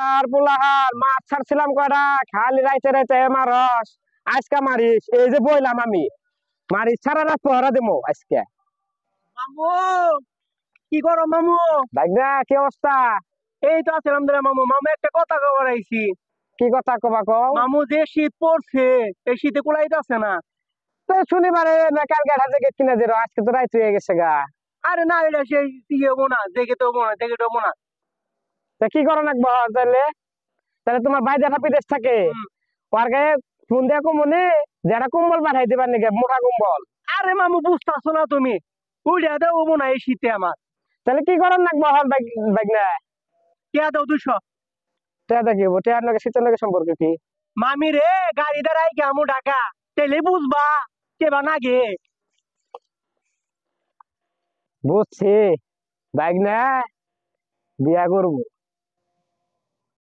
আর পোলাহার মাছ ছাড়ছিলাম কয়টা খালি রাইতে রাইতে মারস আজকে মারিস এই যে বইলাম আমি মারিস ছাড়া রাত পহরা দেবো আজকে। মামু কি করো মামু? ভাইগনা কি অবস্থা? এই তো আছিলাম রে মামু। মামু একটা কথা খবর আইছি। কি কথা কবা কও? মামু যে শীত পড়ছে এই শীতে কুলাইতেছে না। তো শনিবারে না কালকে হাতে গেট কিনা দিল আজকে তো রাইত হয়ে গেছে গা। আরে না এটা সেই ইয়ে হবো না, দেখে তো হবো না, দেখে তো হবো না। তা কি করো না তাহলে? তাহলে তোমার ভাই দেখা বিদেশ থাকে ওর গায়ে ফোন দিয়ে কমনে যারা কম্বল পাঠাই দিবার নাকি মোটা কম্বল। আরে মামু বুঝতেছো না তুমি, উড়িয়া দেও হবো না এই শীতে আমার। তাহলে কি করার নাকবো হল ভাইগনা? টিয়া দাও 200। টেয়া দেখিব টেয়ার লগে শীতের লগে সম্পর্ক কি? মামি রে গাড়ি দাঁড়াই কে আমু ঢাকা, তেলে বুঝবা কেবা না গে। বুঝছি ভাইগনা বিয়া করবো।